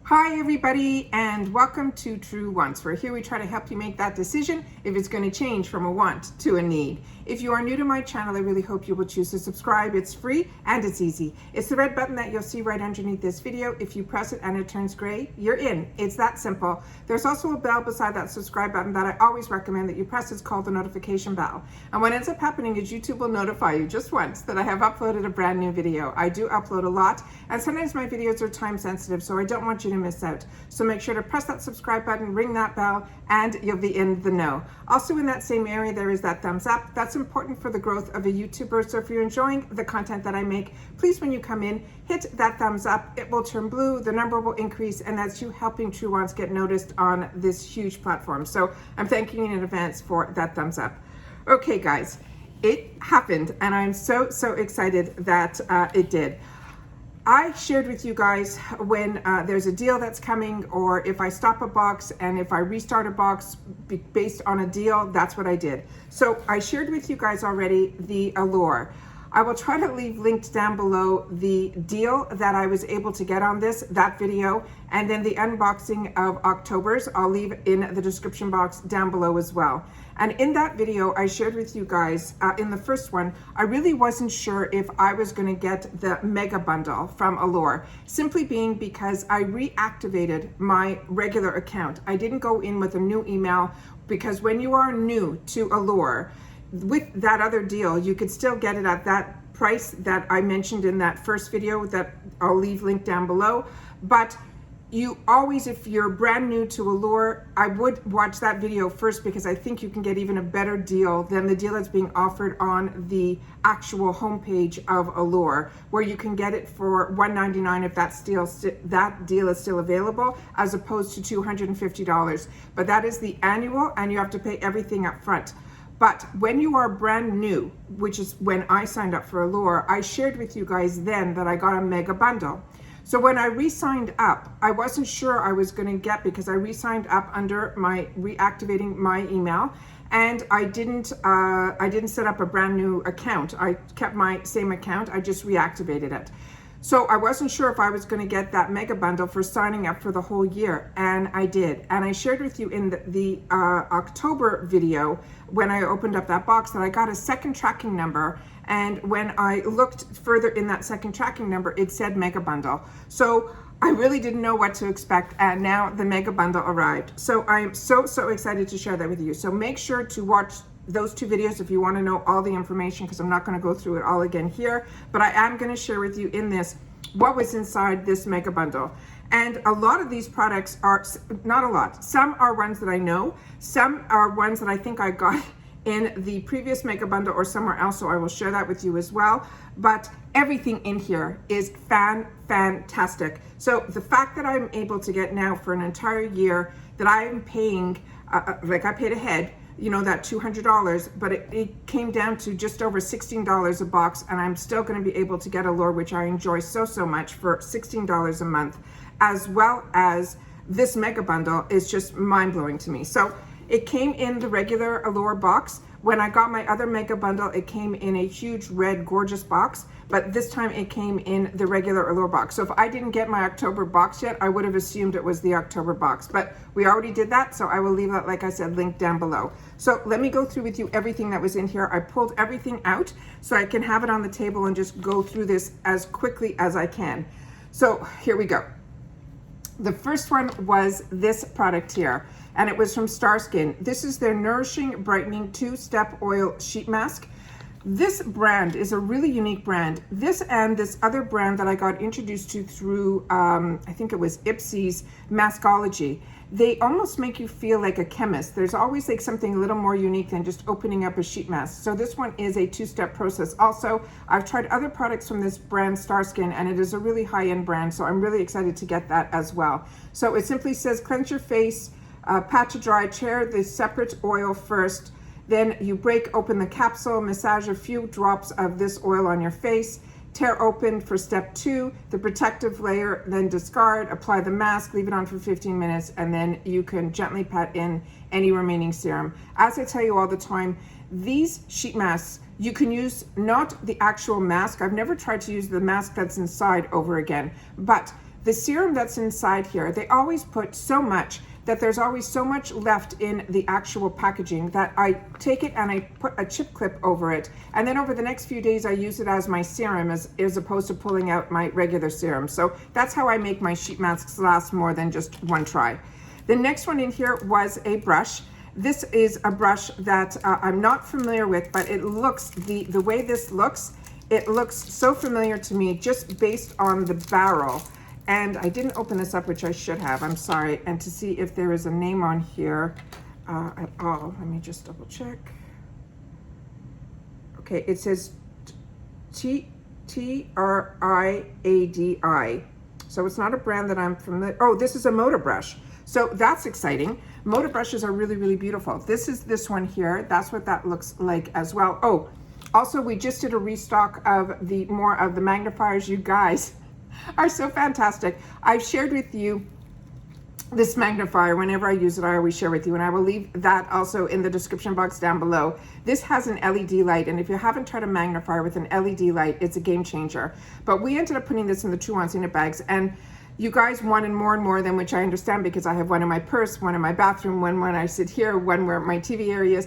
Hi everybody, and welcome to True Wants, where here we try to help you make that decision if it's going to change from a want to a need. If you are new to my channel, I really hope you will choose to subscribe. It's free and it's easy. It's the red button that you'll see right underneath this video. If you press it and it turns gray, you're in. It's that simple. There's also a bell beside that subscribe button that I always recommend that you press. It's called the notification bell. And what ends up happening is YouTube will notify you just once that I have uploaded a brand new video. I do upload a lot, and sometimes my videos are time sensitive, so I don't want you to miss out. So make sure to press that subscribe button, ring that bell, and you'll be in the know. Also in that same area, there is that thumbs up. That's important for the growth of a YouTuber. So if you're enjoying the content that I make, please, when you come in, hit that thumbs up. It will turn blue, the number will increase, and that's you helping True Wants get noticed on this huge platform. So I'm thanking you in advance for that thumbs up. Okay, guys, it happened, and I'm so excited that it did. I shared with you guys when there's a deal that's coming, or if I stop a box and if I restart a box based on a deal, that's what I did. So I shared with you guys already the Allure. I will try to leave linked down below the deal that I was able to get on that video, and then the unboxing of October's I'll leave in the description box down below as well. And in that video, I shared with you guys, in the first one, I really wasn't sure if I was going to get the mega bundle from Allure, simply being because I reactivated my regular account. I didn't go in with a new email, because when you are new to Allure, with that other deal, you could still get it at that price that I mentioned in that first video that I'll leave linked down below. But you always, if you're brand new to Allure, I would watch that video first, because I think you can get even a better deal than the deal that's being offered on the actual homepage of Allure, where you can get it for $199 if that deal is still available, as opposed to $250. But that is the annual, and you have to pay everything up front. But when you are brand new, which is when I signed up for Allure, I shared with you guys then that I got a mega bundle. So when I re-signed up, I wasn't sure I was going to get, because I re-signed up under my reactivating my email, and I didn't set up a brand new account. I kept my same account, I just reactivated it. So I wasn't sure if I was going to get that mega bundle for signing up for the whole year, and I did. And I shared with you in the October video, when I opened up that box, that I got a second tracking number, and when I looked further in that second tracking number, it said mega bundle. So I really didn't know what to expect, and now the mega bundle arrived. So I am so excited to share that with you. So make sure to watch those two videos if you want to know all the information, because I'm not going to go through it all again here, but I am going to share with you in this what was inside this mega bundle. And a lot of these products are, not a lot, some are ones that I know, some are ones that I think I got in the previous mega bundle or somewhere else, so I will share that with you as well. But everything in here is fantastic. So the fact that I'm able to get now for an entire year, that I am paying, like I paid ahead, you know, that $200, but it came down to just over $16 a box, and I'm still going to be able to get Allure, which I enjoy so much, for $16 a month, as well as this mega bundle is just mind-blowing to me. So it came in the regular Allure box. When I got my other mega bundle, it came in a huge red gorgeous box, but this time it came in the regular Allure box. So if I didn't get my October box yet, I would have assumed it was the October box, but we already did that, so I will leave that, like I said, linked down below. So let me go through with you everything that was in here. I pulled everything out so I can have it on the table and just go through this as quickly as I can. So here we go. The first one was this product here, and it was from STARSKIN. This is their Nourishing Brightening 2-Step Oil Sheet Mask. This brand is a really unique brand. This and this other brand that I got introduced to through, I think it was Ipsy's Maskology. They almost make you feel like a chemist. There's always like something a little more unique than just opening up a sheet mask. So this one is a 2-step process. Also, I've tried other products from this brand, STARSKIN, and it is a really high-end brand, so I'm really excited to get that as well. So it simply says, cleanse your face, pat to dry, tear the separate oil first, then you break open the capsule, massage a few drops of this oil on your face, tear open for step 2, the protective layer, then discard, apply the mask, leave it on for 15 minutes, and then you can gently pat in any remaining serum. As I tell you all the time, these sheet masks, you can use not the actual mask. I've never tried to use the mask that's inside over again, but the serum that's inside here, they always put so much that there's always so much left in the actual packaging that I take it and I put a chip clip over it. And then over the next few days, I use it as my serum as opposed to pulling out my regular serum. So that's how I make my sheet masks last more than just one try. The next one in here was a brush. This is a brush that I'm not familiar with, but it looks, the way this looks, it looks so familiar to me just based on the barrel. And I didn't open this up, which I should have, I'm sorry. And to see if there is a name on here at all. Let me just double check. Okay, it says TRIAD. So it's not a brand that I'm familiar. Oh, this is a Moda brush. So that's exciting. Moda brushes are really, really beautiful. This is this one here. That's what that looks like as well. Oh, also we just did a restock of more of the magnifiers. You guys are so fantastic. I've shared with you this magnifier. Whenever I use it, I always share with you, and I will leave that also in the description box down below. This has an LED light, and if you haven't tried a magnifier with an LED light, it's a game changer. But we ended up putting this in the 2-ounce unit bags, and you guys wanted more and more than, which I understand, because I have one in my purse, one in my bathroom, one when I sit here, one where my TV area is.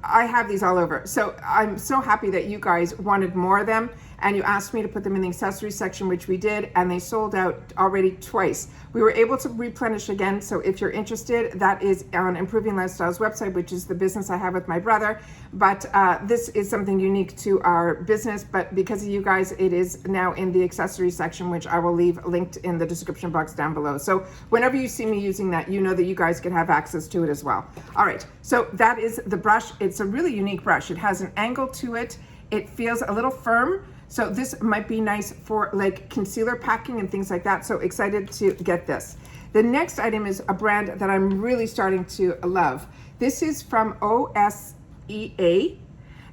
I have these all over. So I'm so happy that you guys wanted more of them, and you asked me to put them in the accessories section, which we did, and they sold out already twice. We were able to replenish again, so if you're interested, that is on Improving Lifestyle's website, which is the business I have with my brother. But this is something unique to our business, but because of you guys, it is now in the accessories section, which I will leave linked in the description box down below. So whenever you see me using that, you know that you guys can have access to it as well. All right, so that is the brush. It's a really unique brush. It has an angle to it. It feels a little firm. So this might be nice for like concealer packing and things like that. So excited to get this. The next item is a brand that I'm really starting to love. This is from OSEA.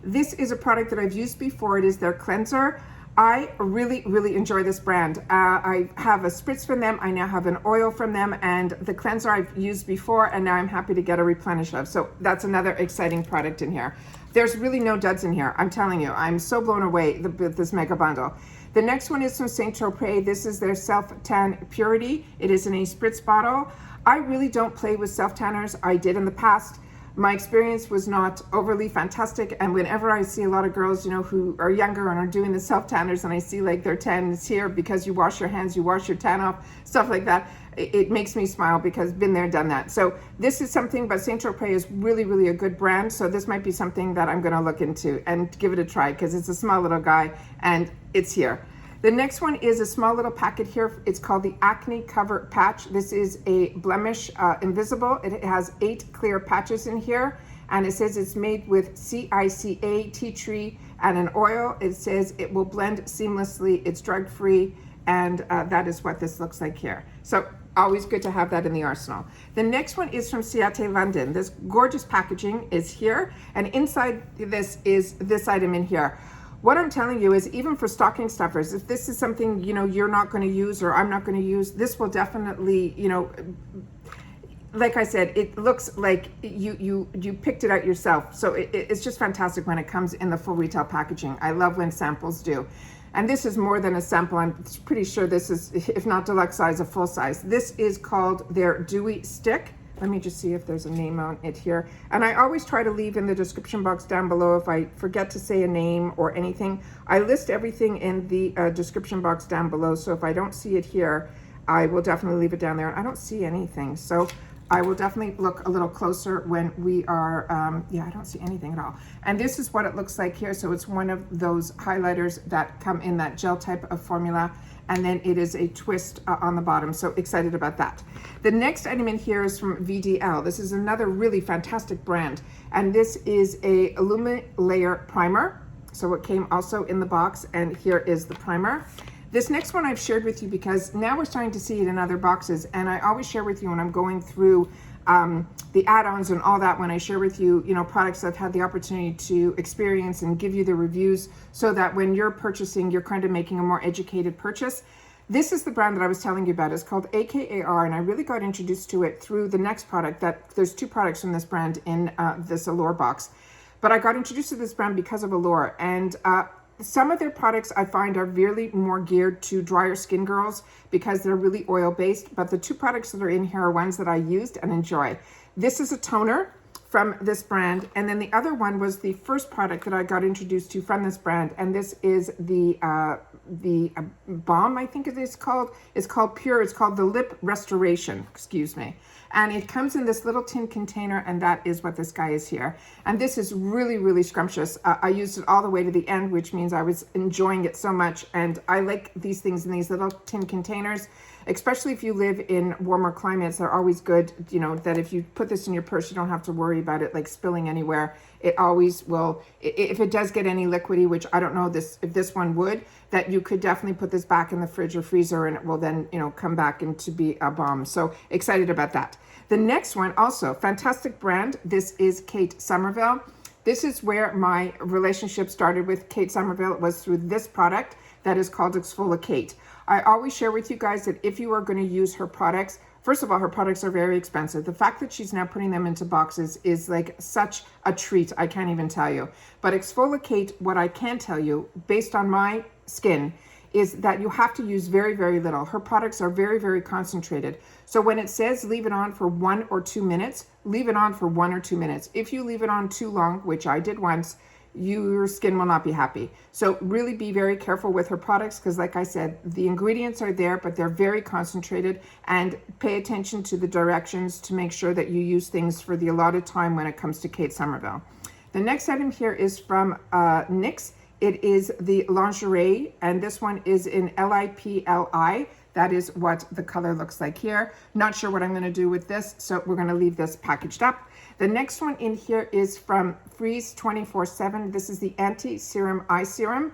This is a product that I've used before. It is their cleanser. I really, really enjoy this brand. I have a spritz from them. I now have an oil from them, and the cleanser I've used before, and now I'm happy to get a replenish of. So that's another exciting product in here. There's really no duds in here. I'm telling you, I'm so blown away with this mega bundle. The next one is from St. Tropez. This is their Self Tan Purity. It is in a spritz bottle. I really don't play with self tanners. I did in the past. My experience was not overly fantastic, and whenever I see a lot of girls, you know, who are younger and are doing the self tanners, and I see like their tan is here because you wash your hands, you wash your tan off, stuff like that, it makes me smile because been there, done that. So this is something, but St. Tropez is really, really a good brand. So this might be something that I'm going to look into and give it a try, because it's a small little guy and it's here. The next one is a small little packet here. It's called the Acne Cover Patch. This is a blemish invisible. It has 8 clear patches in here, and it says it's made with CICA, tea tree, and an oil. It says it will blend seamlessly. It's drug-free, and that is what this looks like here. So always good to have that in the arsenal. The next one is from Ciate, London. This gorgeous packaging is here, and inside this is this item in here. What I'm telling you is, even for stocking stuffers, if this is something, you know, you're not going to use or I'm not going to use, this will definitely, you know, like I said, it looks like you picked it out yourself. So it's just fantastic when it comes in the full retail packaging. I love when samples do. And this is more than a sample. I'm pretty sure this is, if not deluxe size, a full size. This is called their Dewy Stick. Let me just see if there's a name on it here. And I always try to leave in the description box down below if I forget to say a name or anything. I list everything in the description box down below. So if I don't see it here, I will definitely leave it down there. I don't see anything. So I will definitely look a little closer when we are, yeah, I don't see anything at all. And this is what it looks like here. So it's one of those highlighters that come in that gel type of formula. And then it is a twist on the bottom. So excited about that. The next item in here is from VDL. This is another really fantastic brand. And this is a Lumilayer Primer. So it came also in the box, and here is the primer. This next one I've shared with you because now we're starting to see it in other boxes. And I always share with you when I'm going through the add-ons and all that, when I share with you, you know, products I've had the opportunity to experience and give you the reviews, so that when you're purchasing, you're kind of making a more educated purchase. This is the brand that I was telling you about. It's called AKAR, and I really got introduced to it through the next product. There's 2 products from this brand in this Allure box. But I got introduced to this brand because of Allure, and Some of their products I find are really more geared to drier skin girls because they're really oil based, but the two products that are in here are ones that I used and enjoy. This is a toner from this brand, and then the other one was the first product that I got introduced to from this brand, and this is the Balm, I think it is called. It's called Pure. It's called the Lip Restoration, excuse me. And it comes in this little tin container, and that is what this guy is here. And this is really, really scrumptious. I used it all the way to the end, which means I was enjoying it so much. And I like these things in these little tin containers, especially if you live in warmer climates. They're always good, you know, that if you put this in your purse, you don't have to worry about it like spilling anywhere. It always will, if it does get any liquidy, which I don't know if this one would, that you could definitely put this back in the fridge or freezer and it will then, you know, come back into be a bomb. So excited about that. The next one, also fantastic brand. This is Kate Somerville. This is where my relationship started with Kate Somerville. It was through this product that is called Exfolikate. I always share with you guys that if you are going to use her products, first of all, her products are very expensive. The fact that she's now putting them into boxes is like such a treat. I can't even tell you. But Exfolikate, what I can tell you, based on my skin, is that you have to use very, very little. Her products are very, very concentrated. So when it says leave it on for 1 or 2 minutes, leave it on for 1 or 2 minutes. If you leave it on too long, which I did once, your skin will not be happy. So really be very careful with her products because, like I said, the ingredients are there, but they're very concentrated, and pay attention to the directions to make sure that you use things for the allotted time when it comes to Kate Somerville. The next item here is from NYX. It is the Lingerie, and this one is in LIPLI. That is what the color looks like here. Not sure what I'm going to do with this, so we're going to leave this packaged up. The next one in here is from Freeze 24/7. This is the Anti-Serum Eye Serum.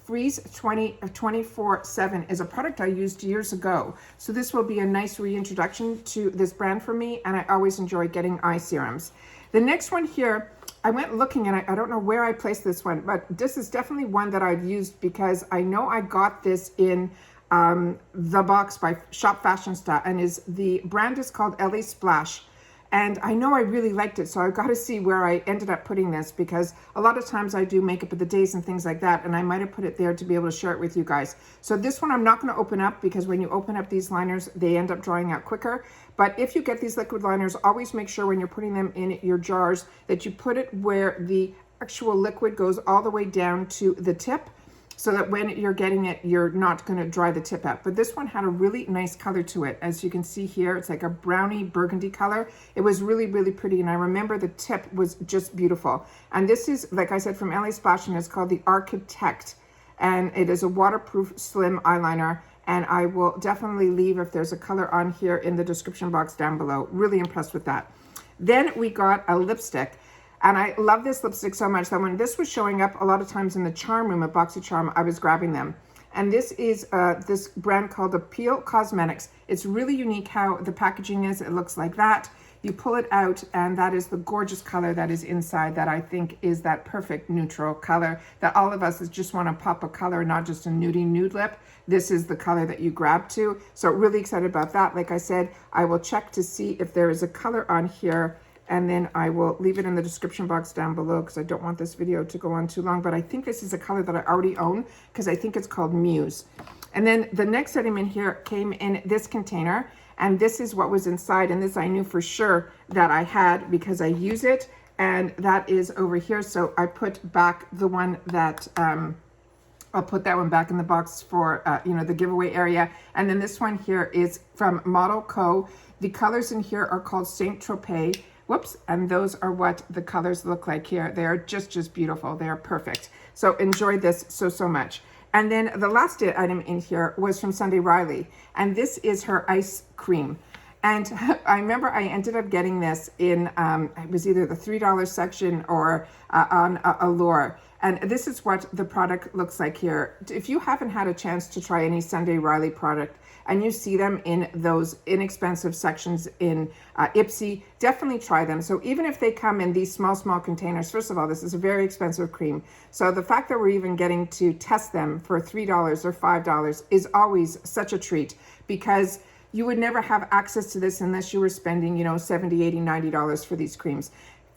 Freeze 24/7 is a product I used years ago. So this will be a nice reintroduction to this brand for me, and I always enjoy getting eye serums. The next one here, I went looking and I don't know where I placed this one, but this is definitely one that I've used because I know I got this in the box by Shop Fashionista, and the brand is called Ellie Splash. And I know I really liked it, so I've got to see where I ended up putting this, because a lot of times I do makeup of the days and things like that, and I might have put it there to be able to share it with you guys. So this one I'm not going to open up, because when you open up these liners, they end up drying out quicker. But if you get these liquid liners, always make sure when you're putting them in your jars that you put it where the actual liquid goes all the way down to the tip, so that when you're getting it, you're not going to dry the tip out. But this one had a really nice color to it. As you can see here, it's like a brownie burgundy color. It was really, really pretty. And I remember the tip was just beautiful. And this is, like I said, from Ellie Splash, and it's called the ARTKITEKT. And it is a waterproof slim eyeliner. And I will definitely leave, if there's a color on here, in the description box down below. Really impressed with that. Then we got a lipstick. And I love this lipstick so much that when this was showing up a lot of times in the charm room at BoxyCharm, I was grabbing them. And this is this brand called Appeal Cosmetics. It's really unique how the packaging is. It looks like that. You pull it out, and that is the gorgeous color that is inside, that I think is that perfect neutral color that all of us just want to pop a color, not just a nudie nude lip. This is the color that you grab to. So really excited about that. Like I said, I will check to see if there is a color on here, and then I will leave it in the description box down below, because I don't want this video to go on too long. But I think this is a color that I already own, because I think it's called MUSE. And then the next item in here came in this container, and this is what was inside. And this I knew for sure that I had, because I use it, and that is over here. So I put back the one that I'll put that one back in the box for you know, the giveaway area. And then this one here is from Model Co. The colors in here are called Saint Tropez. Whoops, and those are what the colors look like here. They are just beautiful. They are perfect. So enjoy this so much. And then the last item in here was from Sunday Riley, and this is her ice cream. And I remember I ended up getting this in, it was either the $3 section or on Allure. And this is what the product looks like here. If you haven't had a chance to try any Sunday Riley product, and you see them in those inexpensive sections in Ipsy, definitely try them. So even if they come in these small containers, first of all, this is a very expensive cream. So the fact that we're even getting to test them for $3 or $5 is always such a treat, because you would never have access to this unless you were spending, you know, $70, $80, $90 for these creams.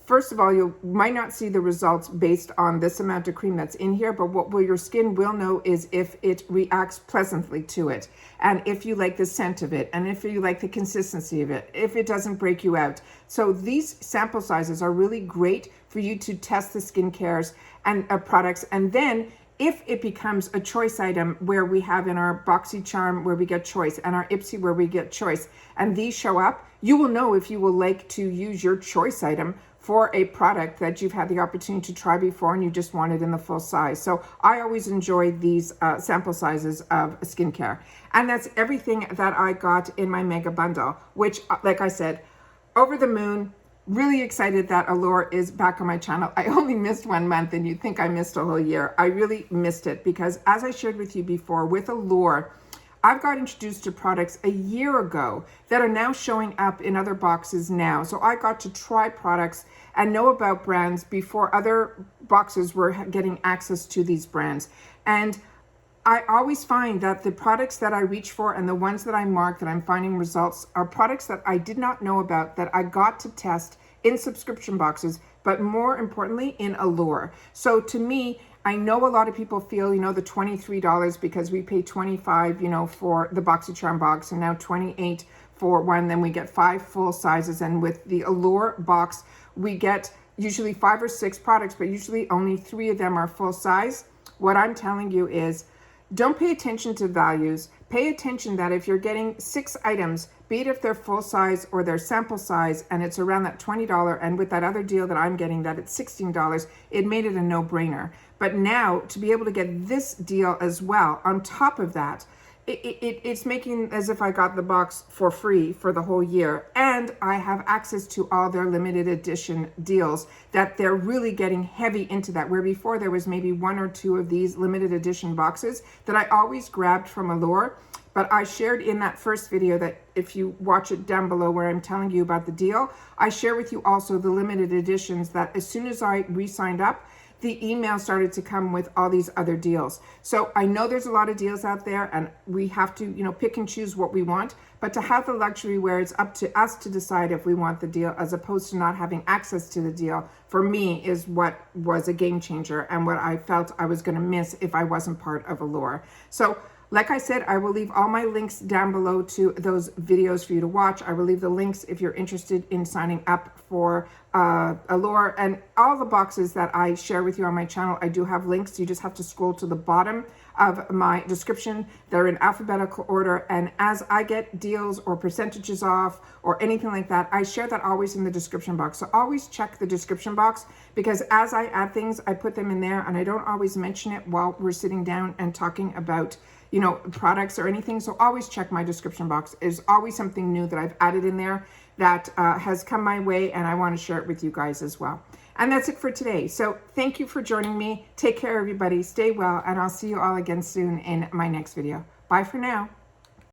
first of all, you might not see the results based on this amount of cream that's in here, but what will your skin will know is if it reacts pleasantly to it, and if you like the scent of it, and if you like the consistency of it, if it doesn't break you out. So these sample sizes are really great for you to test the skincares and products, and then if it becomes a choice item where we have in our BoxyCharm where we get choice and our Ipsy where we get choice, and these show up, you will know if you will like to use your choice item for a product that you've had the opportunity to try before and you just want it in the full size. So I always enjoy these sample sizes of skincare. And that's everything that I got in my mega bundle, which, like I said, over the moon. Really excited that Allure is back on my channel. I only missed 1 month and you'd think I missed a whole year. I really missed it because, as I shared with you before, with Allure, I've got introduced to products a year ago that are now showing up in other boxes now. So I got to try products and know about brands before other boxes were getting access to these brands. And I always find that the products that I reach for and the ones that I mark that I'm finding results are products that I did not know about, that I got to test in subscription boxes, but more importantly in Allure. So to me, I know a lot of people feel, you know, the $23 because we pay $25, you know, for the BoxyCharm box, and now $28 for one, then we get 5 full sizes. And with the Allure box, we get usually 5 or 6 products, but usually only 3 of them are full size. What I'm telling you is, don't pay attention to values. Pay attention that if you're getting 6 items, be it if they're full size or they're sample size, and it's around that $20, and with that other deal that I'm getting that it's $16, it made it a no-brainer. But now to be able to get this deal as well on top of that, it's making as if I got the box for free for the whole year, and I have access to all their limited edition deals that they're really getting heavy into that, where before there was maybe 1 or 2 of these limited edition boxes that I always grabbed from Allure. But I shared in that first video that if you watch it down below where I'm telling you about the deal, I share with you also the limited editions that as soon as I re-signed up, the email started to come with all these other deals. So I know there's a lot of deals out there and we have to, you know, pick and choose what we want, but to have the luxury where it's up to us to decide if we want the deal as opposed to not having access to the deal, for me is what was a game changer and what I felt I was gonna miss if I wasn't part of Allure. So like I said, I will leave all my links down below to those videos for you to watch. I will leave the links if you're interested in signing up for Allure, and all the boxes that I share with you on my channel, I do have links. You just have to scroll to the bottom of my description. They're in alphabetical order, and as I get deals or percentages off or anything like that, I share that always in the description box. So always check the description box, because as I add things, I put them in there, and I don't always mention it while we're sitting down and talking about, you know, products or anything. So always check my description box. There's always something new that I've added in there that has come my way, and I want to share it with you guys as well. And that's it for today. So thank you for joining me. Take care, everybody. Stay well, and I'll see you all again soon in my next video. Bye for now.